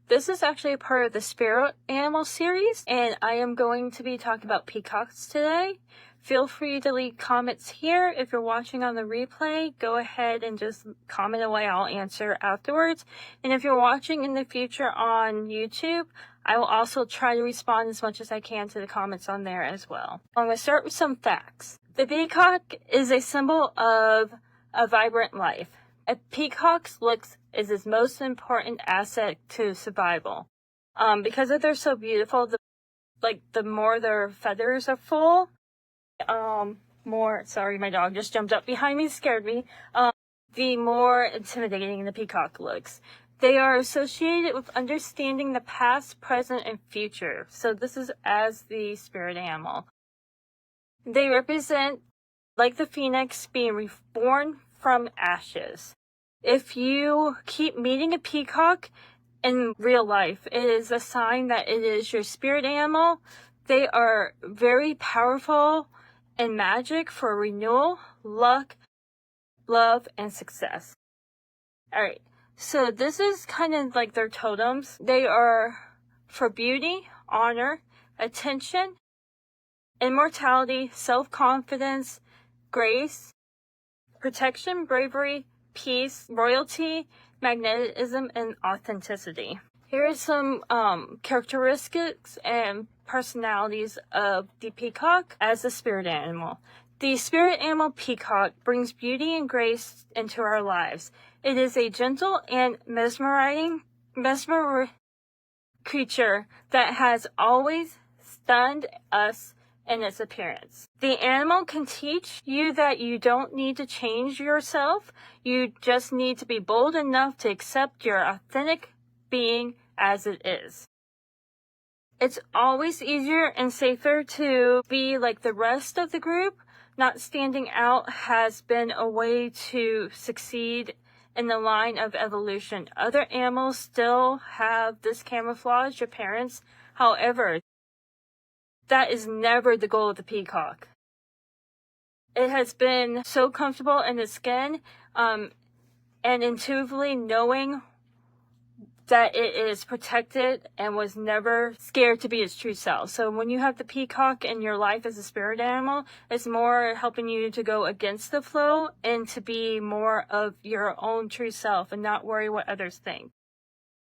This is actually a part of the spirit animal series, and I am going to be talking about peacocks today. Feel free to leave comments here. If you're watching on the replay, go ahead and just comment away. I'll answer afterwards. And if you're watching in the future on YouTube, I will also try to respond as much as I can to the comments on there as well. I'm going to start with some facts. The peacock is a symbol of a vibrant life. A peacock's looks is its most important asset to survival. Because they're so beautiful, the more their feathers are full, sorry, my dog just jumped up behind me, scared me, the more intimidating the peacock looks. They are associated with understanding the past, present, and future. So this is as the spirit animal. They represent, like the phoenix, being reborn from ashes. If you keep meeting a peacock in real life, it is a sign that it is your spirit animal. They are very powerful in magic for renewal, luck, love, and success. Alright, so this is kind of like their totems. They are for beauty, honor, attention, immortality, self-confidence, grace, protection, bravery, peace, royalty, magnetism, and authenticity. Here are some characteristics and personalities of the peacock as a spirit animal. The spirit animal peacock brings beauty and grace into our lives. It is a gentle and mesmerizing creature that has always stunned us in its appearance. The animal can teach you that you don't need to change yourself. You just need to be bold enough to accept your authentic being as it is. It's always easier and safer to be like the rest of the group. Not standing out has been a way to succeed in the line of evolution. Other animals still have this camouflage appearance. However, that is never the goal of the peacock. It has been so comfortable in its skin, and intuitively knowing that it is protected and was never scared to be its true self. So when you have the peacock in your life as a spirit animal, it's more helping you to go against the flow and to be more of your own true self and not worry what others think.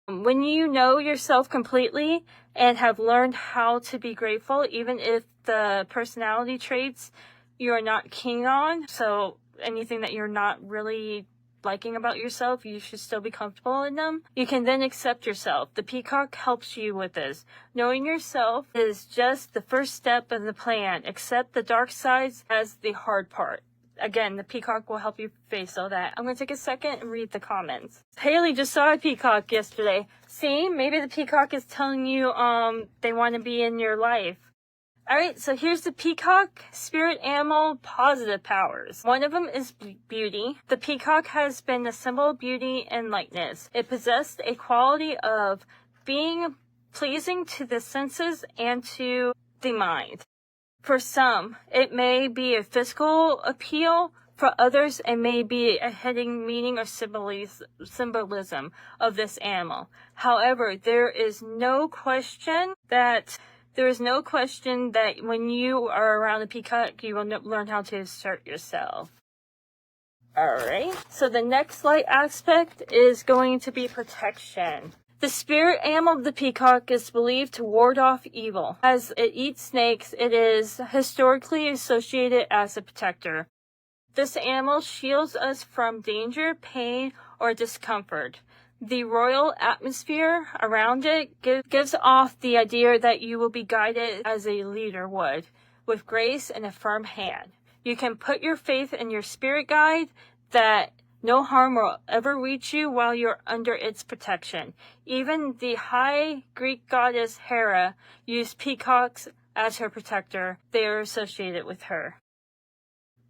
When you know yourself completely and have learned how to be grateful, even if the personality traits you're not keen on, so anything that you're not really liking about yourself, you should still be comfortable in them. You can then accept yourself. The peacock helps you with this. Knowing yourself is just the first step in the plan. Accept the dark sides as the hard part. Again, the peacock will help you face all that. I'm going to take a second and read the comments. Haley just saw a peacock yesterday. See, maybe the peacock is telling you they want to be in your life. Alright, so here's the peacock spirit animal positive powers. One of them is beauty. The peacock has been a symbol of beauty and lightness. It possessed a quality of being pleasing to the senses and to the mind. For some, it may be a physical appeal. For others, it may be a hidden meaning or symbolism of this animal. However, there is no question that when you are around the peacock, you will learn how to assert yourself. Alright, so the next light aspect is going to be protection. The spirit animal of the peacock is believed to ward off evil. As it eats snakes, it is historically associated as a protector. This animal shields us from danger, pain, or discomfort. The royal atmosphere around it gives off the idea that you will be guided as a leader would, with grace and a firm hand. You can put your faith in your spirit guide that no harm will ever reach you while you're under its protection. Even the high Greek goddess Hera used peacocks as her protector. They are associated with her.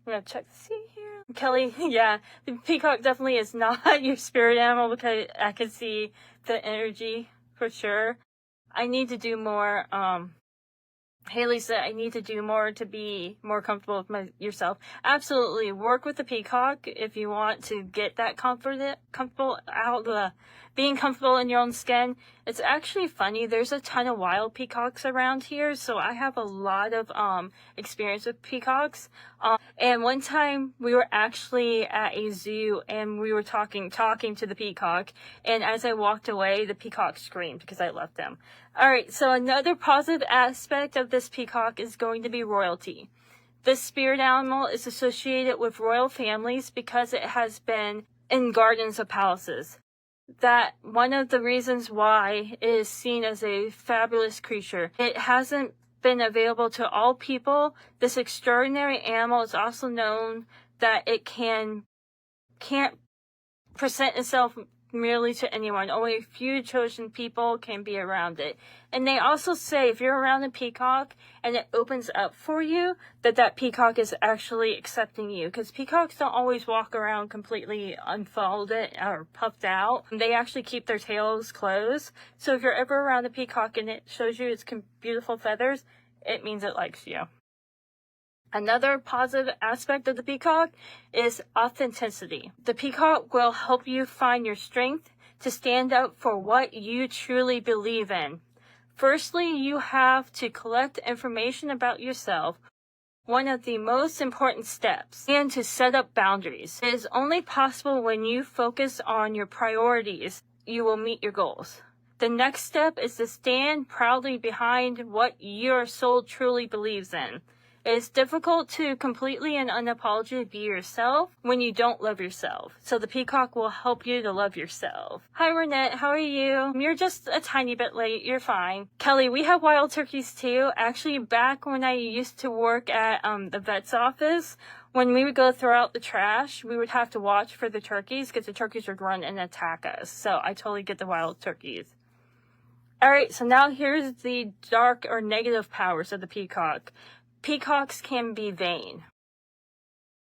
I'm gonna check to see here. Kelly, yeah, the peacock definitely is not your spirit animal because I can see the energy for sure. I need to do more, Haley said I need to do more to be more comfortable with yourself. Absolutely. Work with the peacock if you want to get that comfortable out being comfortable in your own skin. It's actually funny. There's a ton of wild peacocks around here, so I have a lot of experience with peacocks. And one time we were actually at a zoo and we were talking to the peacock, and as I walked away, the peacock screamed because I left them. Alright, so another positive aspect of this peacock is going to be royalty. This spirit animal is associated with royal families because it has been in gardens of palaces. That one of the reasons why it is seen as a fabulous creature. It hasn't been available to all people. This extraordinary animal is also known that it can't present itself merely to anyone. Only a few chosen people can be around it. And they also say if you're around a peacock and it opens up for you, that peacock is actually accepting you. Because peacocks don't always walk around completely unfolded or puffed out. They actually keep their tails closed. So if you're ever around a peacock and it shows you its beautiful feathers, it means it likes you. Another positive aspect of the peacock is authenticity. The peacock will help you find your strength to stand up for what you truly believe in. Firstly, you have to collect information about yourself, one of the most important steps, and to set up boundaries. It is only possible when you focus on your priorities, you will meet your goals. The next step is to stand proudly behind what your soul truly believes in. It is difficult to completely and unapologetically be yourself when you don't love yourself. So the peacock will help you to love yourself. Hi, Renette. How are you? You're just a tiny bit late. You're fine. Kelly, we have wild turkeys too. Actually, back when I used to work at the vet's office, when we would go throw out the trash, we would have to watch for the turkeys because the turkeys would run and attack us. So I totally get the wild turkeys. Alright, so now here's the dark or negative powers of the peacock. Peacocks can be vain.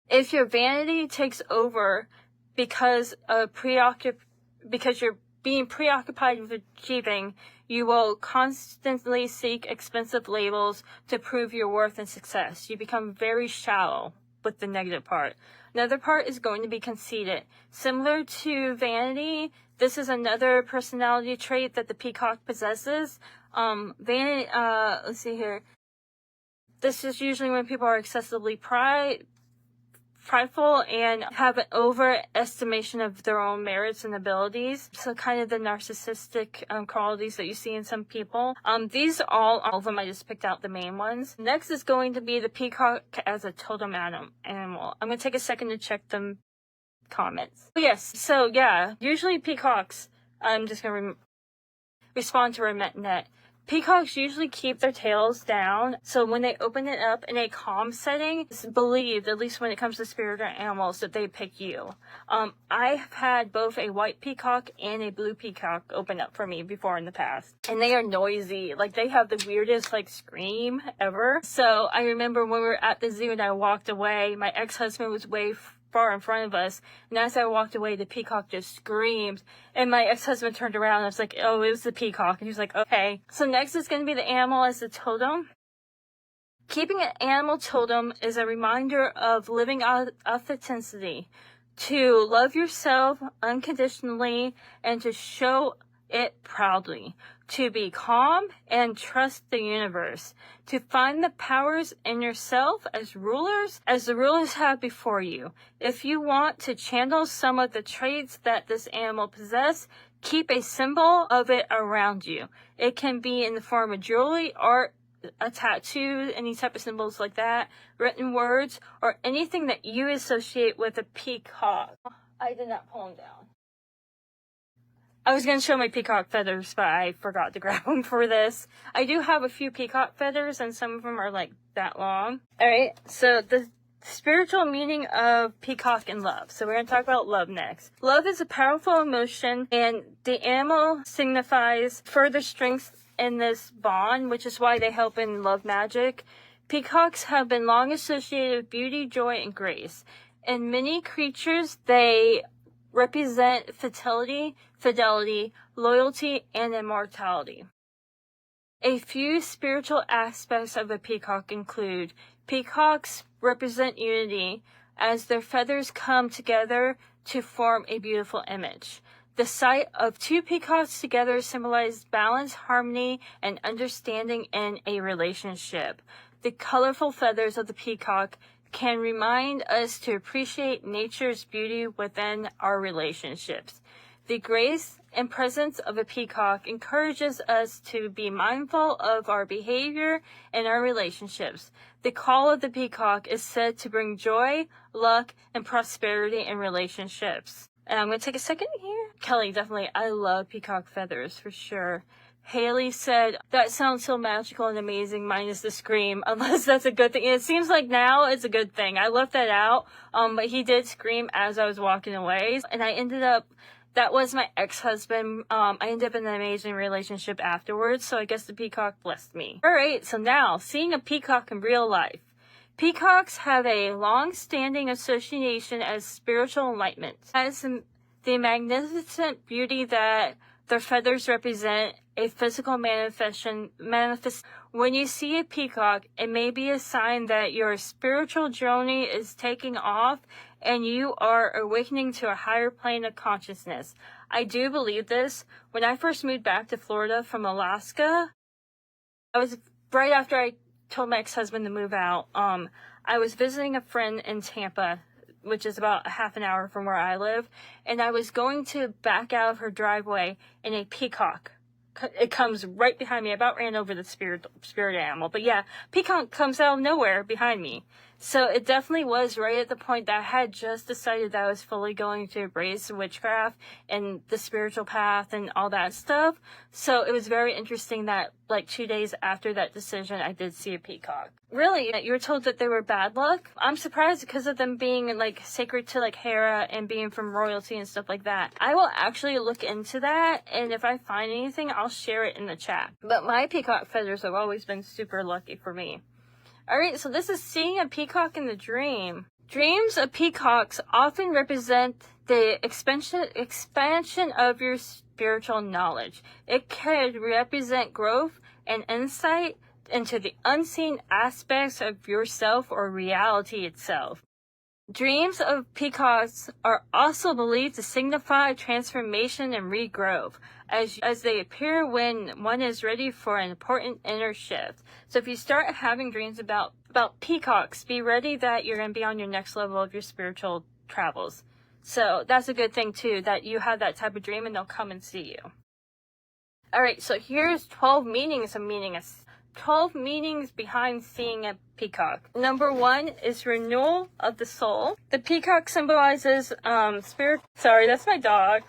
If your vanity takes over because you're being preoccupied with achieving, you will constantly seek expensive labels to prove your worth and success. You become very shallow with the negative part. Another part is going to be conceited. Similar to vanity, this is another personality trait that the peacock possesses. Vanity, let's see here. This is usually when people are excessively prideful and have an overestimation of their own merits and abilities. So kind of the narcissistic qualities that you see in some people. These all of them, I just picked out the main ones. Next is going to be the peacock as a totem animal. I'm going to take a second to check the comments. Yes, so yeah, usually peacocks, I'm just going to respond to Renette. Peacocks usually keep their tails down, so when they open it up in a calm setting, it's believed, at least when it comes to spirit animals, that they pick you. I've had both a white peacock and a blue peacock open up for me before in the past. And they are noisy. Like, they have the weirdest, scream ever. So I remember when we were at the zoo and I walked away, my ex-husband was way far in front of us, and as I walked away, the peacock just screamed, and my ex-husband turned around and I was like, oh, it was the peacock, and he was like, okay. So next is going to be the animal as the totem. Keeping an animal totem is a reminder of living authenticity, to love yourself unconditionally and to show it proudly, to be calm and trust the universe, to find the powers in yourself as the rulers have before you. If you want to channel some of the traits that this animal possesses, keep a symbol of it around you. It can be in the form of jewelry, art, a tattoo, any type of symbols like that, written words, or anything that you associate with a peacock. I did not pull them down. I was going to show my peacock feathers, but I forgot to grab them for this. I do have a few peacock feathers, and some of them are that long. Alright, so the spiritual meaning of peacock and love. So we're going to talk about love next. Love is a powerful emotion, and the animal signifies further strength in this bond, which is why they help in love magic. Peacocks have been long associated with beauty, joy, and grace. In many creatures, they represent fidelity, loyalty, and immortality. A few spiritual aspects of a peacock include peacocks represent unity as their feathers come together to form a beautiful image. The sight of two peacocks together symbolizes balance, harmony, and understanding in a relationship. The colorful feathers of the peacock can remind us to appreciate nature's beauty within our relationships. The grace and presence of a peacock encourages us to be mindful of our behavior and our relationships. The call of the peacock is said to bring joy, luck, and prosperity in relationships. And I'm going to take a second here. Kelly, definitely, I love peacock feathers for sure. Haley said, that sounds so magical and amazing, minus the scream, unless that's a good thing. It seems like now it's a good thing. I left that out, but he did scream as I was walking away. And that was my ex-husband. I ended up in an amazing relationship afterwards, so I guess the peacock blessed me. Alright, so now, seeing a peacock in real life. Peacocks have a long-standing association as spiritual enlightenment. As the magnificent beauty that their feathers represent, a physical manifestation. When you see a peacock, it may be a sign that your spiritual journey is taking off and you are awakening to a higher plane of consciousness. I do believe this. When I first moved back to Florida from Alaska, I was right after I told my ex-husband to move out. I was visiting a friend in Tampa, which is about a half an hour from where I live, and I was going to back out of her driveway, and a peacock, it comes right behind me. I about ran over the spirit animal, but yeah, peacock comes out of nowhere behind me. So it definitely was right at the point that I had just decided that I was fully going to embrace witchcraft and the spiritual path and all that stuff. So it was very interesting that like 2 days after that decision, I did see a peacock. Really, you were told that they were bad luck? I'm surprised because of them being like sacred to like Hera and being from royalty and stuff like that. I will actually look into that, and if I find anything, I'll share it in the chat. But my peacock feathers have always been super lucky for me. Alright, so this is seeing a peacock in the dream. Dreams of peacocks often represent the expansion of your spiritual knowledge. It could represent growth and insight into the unseen aspects of yourself or reality itself. Dreams of peacocks are also believed to signify transformation and regrowth, as they appear when one is ready for an important inner shift. So if you start having dreams about peacocks, be ready that you're going to be on your next level of your spiritual travels. So that's a good thing too, that you have that type of dream and they'll come and see you. Alright, so here's 12 meanings of meaning. 12 meanings behind seeing a peacock. Number 1 is renewal of the soul. The peacock symbolizes spirit. Sorry, that's my dog.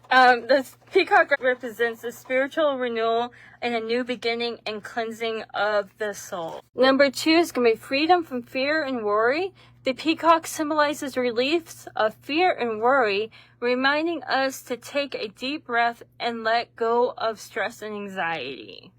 The peacock represents the spiritual renewal and a new beginning and cleansing of the soul. Number 2 is going to be freedom from fear and worry. The peacock symbolizes reliefs of fear and worry, reminding us to take a deep breath and let go of stress and anxiety.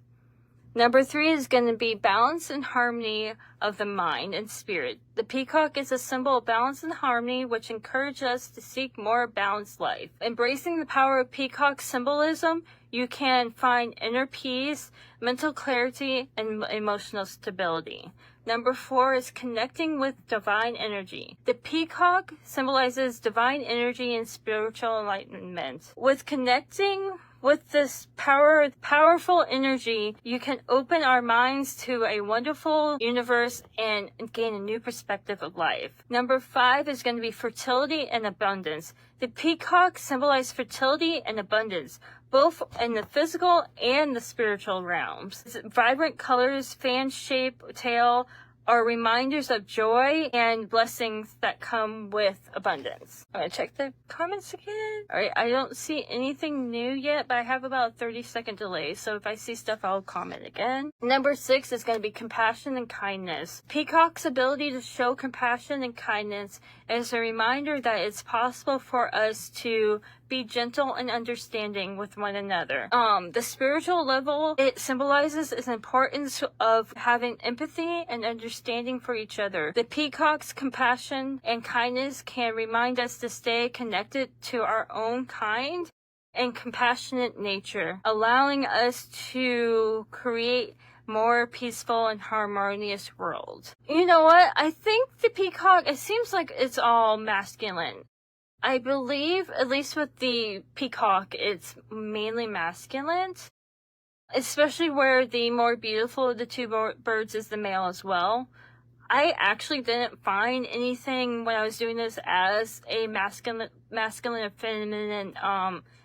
Number 3 is going to be balance and harmony of the mind and spirit. The peacock is a symbol of balance and harmony, which encourages us to seek more balanced life. Embracing the power of peacock symbolism, you can find inner peace, mental clarity, and emotional stability. Number 4 is connecting with divine energy. The peacock symbolizes divine energy and spiritual enlightenment. With connecting with this powerful energy, you can open our minds to a wonderful universe and gain a new perspective of life. Number 5 is going to be fertility and abundance. The peacock symbolizes fertility and abundance, both in the physical and the spiritual realms. Its vibrant colors, fan-shaped tail, are reminders of joy and blessings that come with abundance. I'm gonna check the comments again. Alright, I don't see anything new yet, but I have about a 30-second delay, so if I see stuff, I'll comment again. Number 6 is gonna be compassion and kindness. Peacock's ability to show compassion and kindness is a reminder that it's possible for us to be gentle and understanding with one another. The spiritual level, it symbolizes the importance of having empathy and understanding for each other. The peacock's compassion and kindness can remind us to stay connected to our own kind and compassionate nature, allowing us to create more peaceful and harmonious world. You know what? I think the peacock, it seems like it's all masculine. I believe, at least with the peacock, it's mainly masculine, especially where the more beautiful of the two birds is the male as well. I actually didn't find anything when I was doing this as a masculine and feminine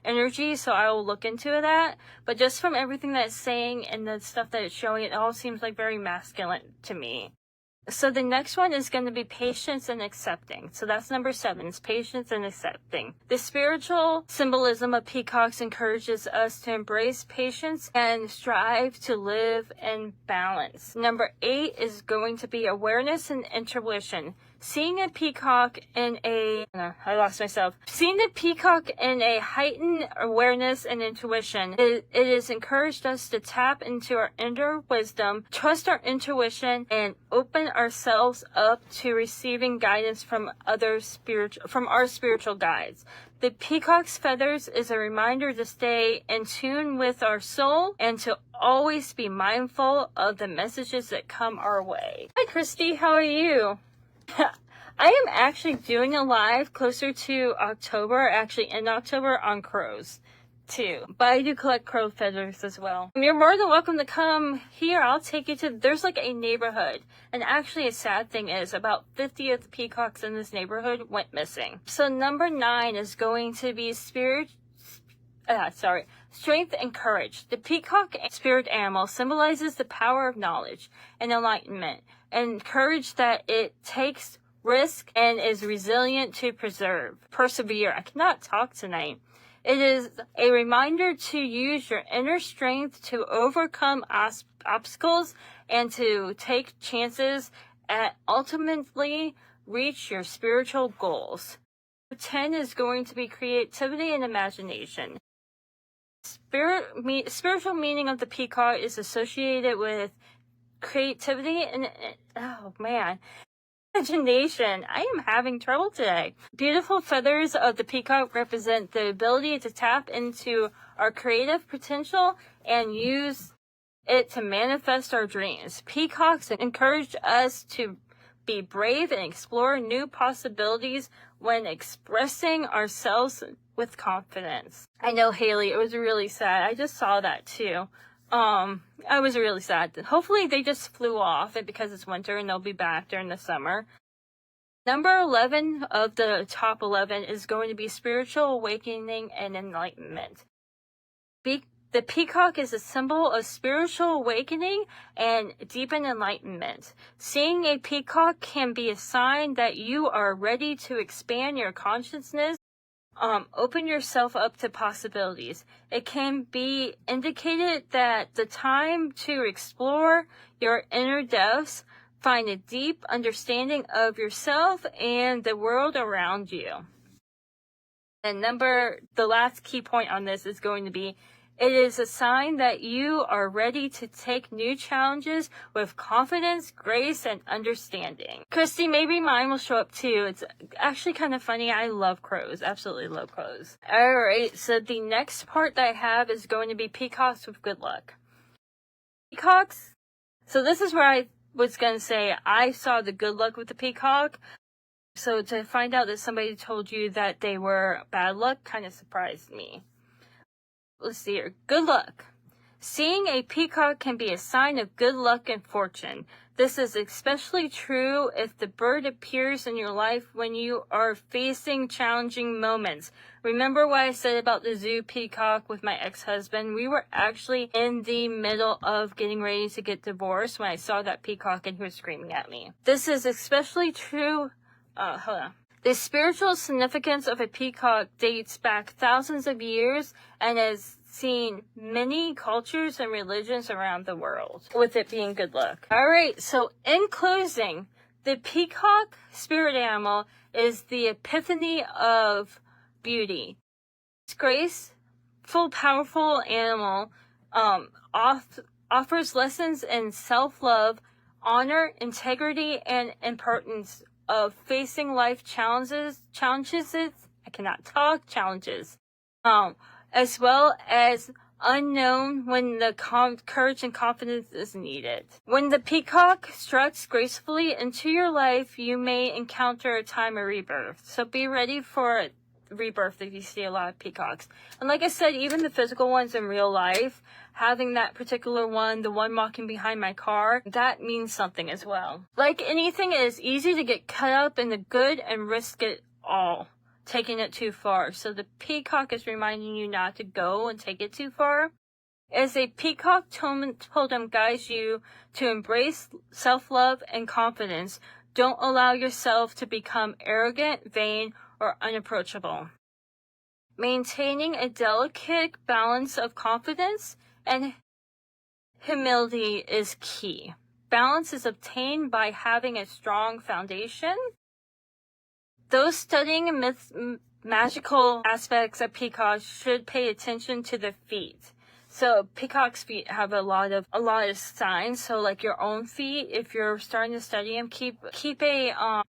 energy, so I will look into that. But just from everything that it's saying and the stuff that it's showing, it all seems like very masculine to me. So the next one is going to be patience and accepting. So that's number 7, is patience and accepting. The spiritual symbolism of peacocks encourages us to embrace patience and strive to live in balance. Number 8 is going to be awareness and intuition. Seeing a peacock in Seeing the peacock in a heightened awareness and intuition, it has encouraged us to tap into our inner wisdom, trust our intuition, and open ourselves up to receiving guidance from our spiritual guides. The peacock's feathers is a reminder to stay in tune with our soul and to always be mindful of the messages that come our way. Hi, Christy. How are you? I am actually doing a live closer to October, actually in October, on crows too. But I do collect crow feathers as well. You're more than welcome to come here. I'll take you to, there's like a neighborhood. And actually a sad thing is about 50 of the peacocks in this neighborhood went missing. So number 9 is going to be strength and courage. The peacock spirit animal symbolizes the power of knowledge and enlightenment, and courage that it takes risk and is resilient to persevere. I cannot talk tonight. It is a reminder to use your inner strength to overcome obstacles and to take chances and ultimately reach your spiritual goals. 10 is going to be creativity and imagination. Spiritual meaning of the peacock is associated with creativity and, imagination. I am having trouble today. Beautiful feathers of the peacock represent the ability to tap into our creative potential and use it to manifest our dreams. Peacocks encourage us to be brave and explore new possibilities when expressing ourselves with confidence. I know, Haley, it was really sad. I just saw that too. I was really sad. Hopefully they just flew off because it's winter and they'll be back during the summer. Number 11 of the top 11 is going to be spiritual awakening and enlightenment. The peacock is a symbol of spiritual awakening and deepened enlightenment. Seeing a peacock can be a sign that you are ready to expand your consciousness. Open yourself up to possibilities. It can be indicated that the time to explore your inner depths, find a deep understanding of yourself and the world around you. And the last key point on this is going to be, it is a sign that you are ready to take new challenges with confidence, grace, and understanding. Christy, maybe mine will show up too. It's actually kind of funny. I love crows. Absolutely love crows. Alright, so the next part that I have is going to be peacocks with good luck. Peacocks. So this is where I was going to say I saw the good luck with the peacock. So to find out that somebody told you that they were bad luck kind of surprised me. Let's see here. Good luck. Seeing a peacock can be a sign of good luck and fortune. This is especially true if the bird appears in your life when you are facing challenging moments. Remember what I said about the zoo peacock with my ex-husband? We were actually in the middle of getting ready to get divorced when I saw that peacock and he was screaming at me. This is especially true. The spiritual significance of a peacock dates back thousands of years and has seen many cultures and religions around the world, with it being good luck. Alright, so in closing, the peacock spirit animal is the epiphany of beauty. This graceful, powerful animal offers lessons in self-love, honor, integrity, and importance of facing life challenges, as well as unknown when the courage and confidence is needed. When the peacock struts gracefully into your life, you may encounter a time of rebirth. So be ready for rebirth if you see a lot of peacocks. And like I said, even the physical ones in real life, having that particular one, the one walking behind my car, that means something as well. Like anything, it is easy to get caught up in the good and risk it all, taking it too far. So the peacock is reminding you not to go and take it too far. As a peacock totem guides you to embrace self-love and confidence, don't allow yourself to become arrogant, vain, or unapproachable. Maintaining a delicate balance of confidence and humility is key. Balance is obtained by having a strong foundation. Those studying magical aspects of peacocks should pay attention to the feet. So peacock's feet have a lot of signs. So like your own feet, if you're starting to study them, keep an eye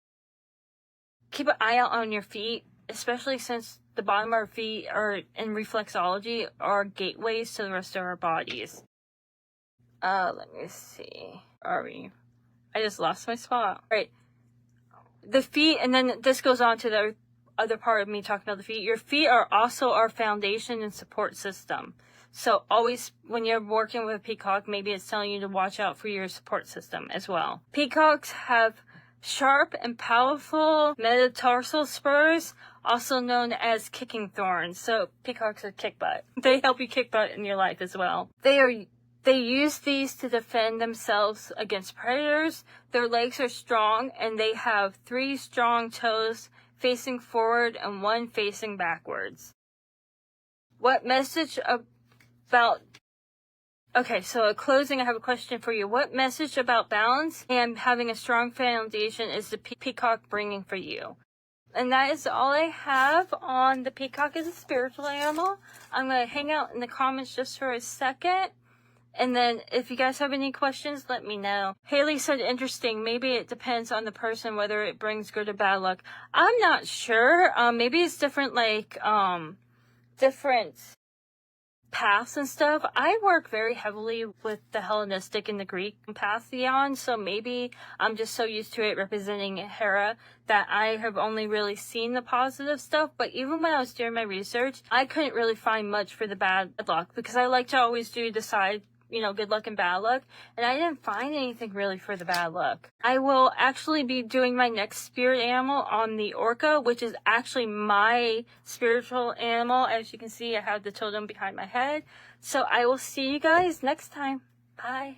out on your feet, especially since the bottom of our feet are in reflexology are gateways to the rest of our bodies. Let me see. Are we? I just lost my spot. All right. The feet, and then this goes on to the other part of me talking about the feet. Your feet are also our foundation and support system. So always, when you're working with a peacock, maybe it's telling you to watch out for your support system as well. Peacocks have sharp and powerful metatarsal spurs, also known as kicking thorns. So peacocks are kick butt. They help you kick butt in your life as well. They use these to defend themselves against predators. Their legs are strong, and they have 3 strong toes facing forward and 1 facing backwards. What message about... Okay, so at closing, I have a question for you. What message about balance and having a strong foundation is the peacock bringing for you? And that is all I have on the peacock as a spiritual animal. I'm going to hang out in the comments just for a second. And then if you guys have any questions, let me know. Haley said, interesting. Maybe it depends on the person whether it brings good or bad luck. I'm not sure. Maybe it's different, like, different paths and stuff. I work very heavily with the Hellenistic and the Greek pantheon, so maybe I'm just so used to it representing Hera that I have only really seen the positive stuff. But even when I was doing my research, I couldn't really find much for the bad luck, because I like to always do the side, good luck and bad luck, and I didn't find anything really for the bad luck. I will actually be doing my next spirit animal on the orca, which is actually my spiritual animal. As you can see, I have the totem behind my head. So I will see you guys next time. Bye.